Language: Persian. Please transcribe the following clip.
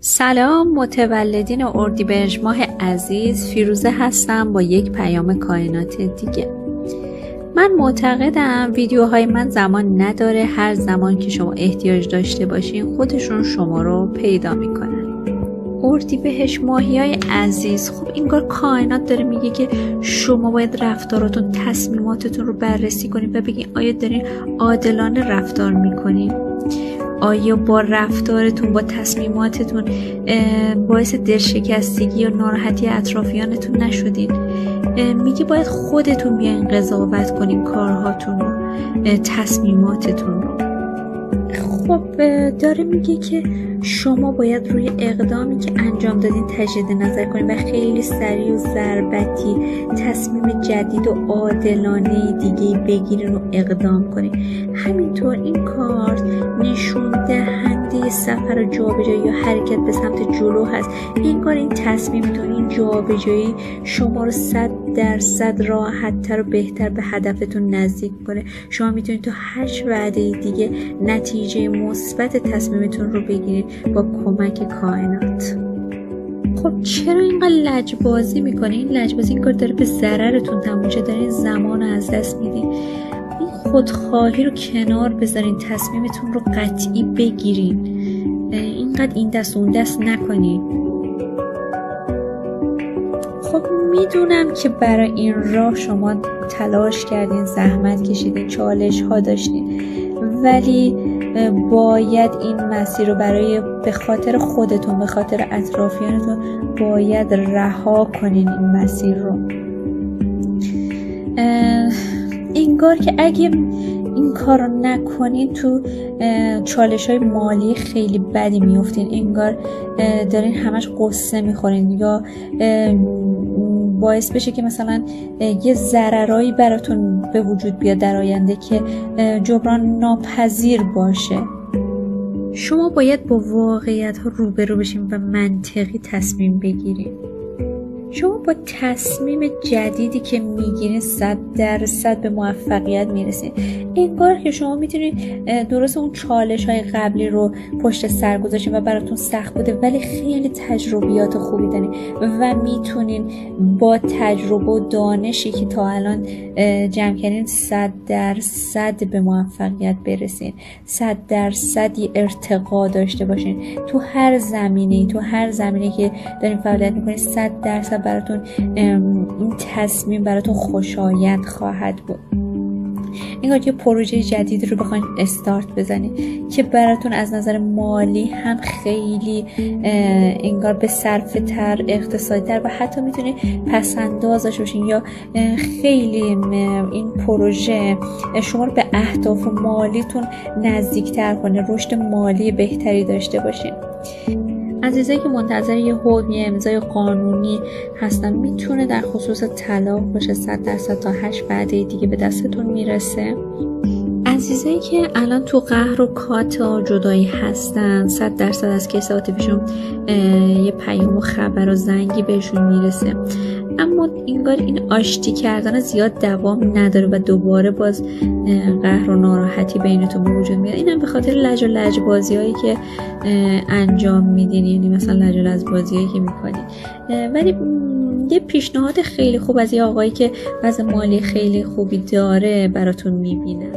سلام متولدین اردیبهشت ماه عزیز، فیروزه هستم با یک پیام کائنات دیگه. من معتقدم ویدیوهای من زمان نداره، هر زمان که شما احتیاج داشته باشین خودشون شما رو پیدا میکنن. اردیبهشت ماهیای عزیز، خب این کار کائنات داره میگه که شما باید رفتاراتون، تصمیماتتون رو بررسی کنید و بگین آیا دارین عادلانه رفتار میکنین؟ آیا با رفتارتون، با تصمیماتتون باعث دلشکستگی یا ناراحتی اطرافیانتون نشدین؟ میگه باید خودتون بیاین قضاوت کنین کارهاتون رو، تصمیماتتون رو. خب داره میگه که شما باید روی اقدامی که انجام دادین تجدید نظر کنین و خیلی سریع و ضربتی تصمیم جدید و عادلانه دیگه بگیرین و اقدام کنین. همینطور این کارت نشون دهنده سفر جابجایی یا حرکت به سمت جلو هست. این کار، این تصمیمتون، این جابجایی شما رو 100% راحت‌تر و بهتر به هدفتون نزدیک کنه. شما میتونید تو 8 وعده دیگه نتیجه مثبت تصمیمتون رو بگیرید با کمک کائنات. خب چرا اینقدر لجبازی میکنه؟ این لجبازی، این کار داره به ضررتون تموم میشه، دارین زمان رو از دست میدین. این خودخواهی رو کنار بذارین، تصمیمتون رو قطعی بگیرین، اینقدر این دست اون دست نکنین. خب میدونم که برای این راه شما تلاش کردین، زحمت کشیدین، چالش ها داشتین، ولی باید این مسیر رو به خاطر خودتون، به خاطر اطرافیانتون باید رها کنین این مسیر رو. انگار که اگه این کار رو نکنین تو چالش های مالی خیلی بدی میفتین، انگار دارین همش قصه میخورین یا باعث بشه که مثلا یه ضررایی براتون به وجود بیاد در آینده که جبران ناپذیر باشه. شما باید با واقعیت ها روبرو بشین و منطقی تصمیم بگیرین. شما با تصمیم جدیدی که میگیرین 100% به موفقیت میرسین. انگار که شما میتونید، درست اون چالش های قبلی رو پشت سر گذاشتین و براتون سخت بوده، ولی خیلی تجربیات خوبی دارین و میتونین با تجربه و دانشی که تا الان جمع کردین 100% به موفقیت برسین، 100% ارتقا داشته باشین تو هر زمینه که دارین فعالیت میکنین. 100% براتون این تصمیم براتون خوشایند خواهد بود. انگار که پروژه جدید رو بخواین استارت بزنید که براتون از نظر مالی هم خیلی انگار به صرفه تر، اقتصادی تر و حتی میتونید پسندازش باشین، یا خیلی این پروژه شما رو به اهداف مالیتون نزدیکتر کنه، رشد مالی بهتری داشته باشین. عزیزایی که منتظر یه حکم، یه امضای قانونی هستن، میتونه در خصوص طلاق باشه، 100% تا 8 وعده دیگه به دستتون میرسه. عزیزایی که الان تو قهر و کات و جدایی هستن، 100% از کیس عاطفیشون یه پیام و خبر و زنگی بهشون میرسه، اما انگار این آشتی کردن زیاد دوام نداره و دوباره باز قهر و ناراحتی بینتون به وجود میاد. اینم به خاطر لج و لجبازی هایی که انجام میدین، یعنی مثلا لج و لجبازی هایی که میکنین. ولی یه پیشنهاد خیلی خوب از یه آقایی که وضع مالی خیلی خوبی داره براتون میبینم.